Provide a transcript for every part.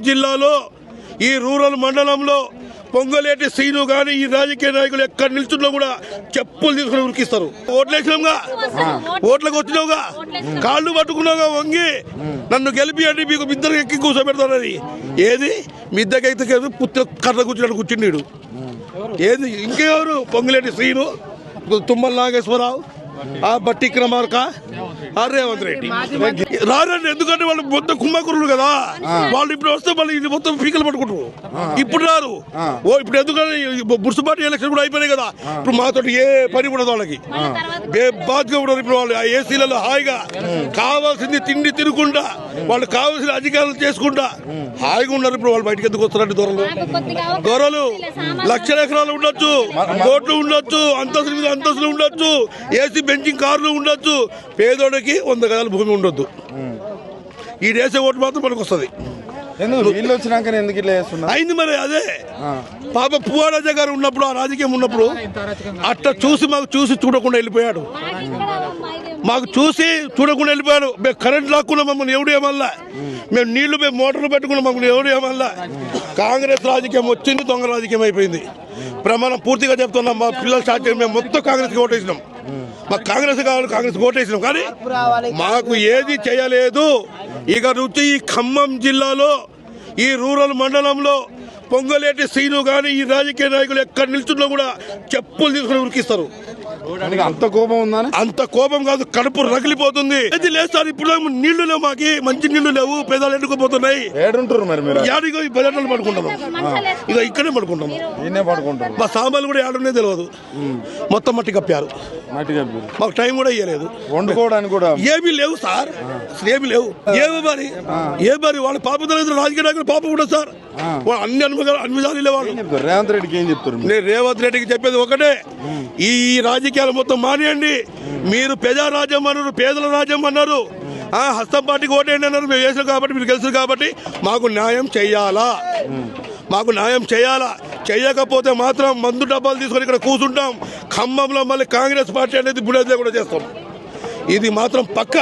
జిల్లాలో ఈ రూరల్ మండలంలో పొంగలేటి శ్రీను గాని ఈ రాజకీయ నాయకులు ఎక్కడ నిల్చున్నా కూడా చెప్పులు తీసుకుని ఉరికిస్తారు. ఓట్లేసినావుగా, ఓట్లకు వచ్చినావుగా, కాళ్ళు పట్టుకున్నావుగా వంగి నన్ను గెలిపియండి మీకు మిద్దరు ఎక్కి కూర్చోబెడతానని. ఏది మిద్దకైతే పుత్ర కర్ర కూర్చున్నాడు కూర్చుండీడు. ఏది ఇంకెవరు? పొంగలేటి శ్రీను, తుమ్మల నాగేశ్వరరావు, ఆ బట్టి క్రమార్క, రేవంత్ రెడ్డి రారండి. ఎందుకంటే వాళ్ళు మొత్తం కుంభకరులు కదా. వాళ్ళు ఇప్పుడు వస్తే మళ్ళీ ఇది మొత్తం పీకలు పట్టుకుంటారు. ఇప్పుడు రారు. ఇప్పుడు ఎందుకంటే మున్సిపాలిటీ ఎలక్షన్ కూడా అయిపోయినాయి కదా. ఇప్పుడు మాతో ఏ పని కూడా వాళ్ళకి బాధ్యత ఉన్నారు. ఇప్పుడు వాళ్ళు ఏసీలలో హాయిగా కావాల్సింది తిండి తినకుండా వాళ్ళు కావాల్సిన అధికారులు చేసుకుంటా హాయిగా ఉన్నారు. ఇప్పుడు వాళ్ళు బయటకు ఎందుకు వస్తారండి? దొరలు లక్షల ఎకరాలు ఉండొచ్చు, కోట్లు ఉండొచ్చు, అంతస్తుల మీద అంతస్తులు ఉండొచ్చు, ఏసీ బెంచింగ్ కార్లు ఉండొచ్చు. పేదోడికి 100 గజాల భూమి ఉండొద్దు. ఈ దేశ ఓటు మాత్రం మనకు వస్తుంది. అయింది మరి. అదే పాప పువ్వారాజా గారు ఉన్నప్పుడు, ఆ రాజకీయం ఉన్నప్పుడు అట్లా చూసి మాకు చూసి చూడకుండా వెళ్ళిపోయాడు. మాకు చూసి చూడకుండా వెళ్ళిపోయాడు. మేము కరెంట్ లాక్కున్నాం, మమ్మల్ని ఎవడు ఏమల్లా. మేము నీళ్లు మేము మోటార్లు పెట్టుకున్నాం, మమ్మల్ని ఎవడు ఏమల్లా. కాంగ్రెస్ రాజకీయం వచ్చింది, దొంగ రాజకీయం అయిపోయింది. ప్రమాణం పూర్తిగా చెప్తున్నాం. మా పిల్లలు స్టార్ట్ చేసి మేము మొత్తం కాంగ్రెస్కి ఓటేసినాం. మాకు కాంగ్రెస్ కావాలి, కాంగ్రెస్ ఓటేసినాం. కానీ మాకు ఏది చేయలేదు. ఇక నుంచి ఈ ఖమ్మం జిల్లాలో ఈ రూరల్ మండలంలో పొంగలేటి శ్రీను గాని ఈ రాజకీయ నాయకులు ఎక్కడ నిల్చున్నా కూడా చెప్పులు తీసుకుని ఉరికిస్తారు. అంత కోపం ఉందని? అంత కోపం కాదు, కడుపు రగిలిపోతుంది. అది లేదు సార్. ఇప్పుడు నీళ్లు లేవు, మాకి మంచి నీళ్లు లేవు, పేదలు ఎండుకుపోతున్నాయి. యాడిగో ఈ బజెట్లు పడుకుంటాము, ఇక ఇక్కడే పడుకుంటాము. మా సామాన్లు కూడా ఏడున్నాయి తెలియదు. మొత్తం మట్టి కప్పారు. మాకు టైం కూడా ఇవ్వలేదు, వండుకోవడానికి కూడా ఏమీ లేవు సార్. ఏమి లేవు. ఏమి మరి వాళ్ళ పాప తెలియదు. రాజకీయ నాయకులు పాప కూడా సార్. అన్ని అనుమతి వాళ్ళు. రేవంత్ రెడ్డికి ఏం చెప్తారు? నేను రేవంత్ రెడ్డికి చెప్పేది ఒకటే, ఈ రాజకీయాలు మొత్తం మానేయండి. మీరు ప్రజారాజ్యం అన్నారు, పేదల రాజ్యం అన్నారు, హస్తం పార్టీకి ఓటేయండి అన్నారు. మేము వేసాం కాబట్టి, మీరు గెలిచారు కాబట్టి మాకు న్యాయం చెయ్యాలా. మాకు న్యాయం చేయాలా. చేయకపోతే మాత్రం మందు డబ్బాలు తీసుకొని ఇక్కడ కూర్చుంటాం. ఖమ్మంలో మళ్ళీ కాంగ్రెస్ పార్టీ అనేది బుడేదే కూడా చేస్తాం. ఇది మాత్రం పక్క.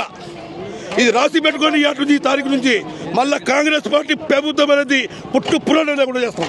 ఇది రాసి పెట్టుకొని అటు ఈ తారీఖు నుంచి మళ్ళీ కాంగ్రెస్ పార్టీ ప్రభుత్వం అనేది పుట్టు పురాణం కూడా చేస్తాం.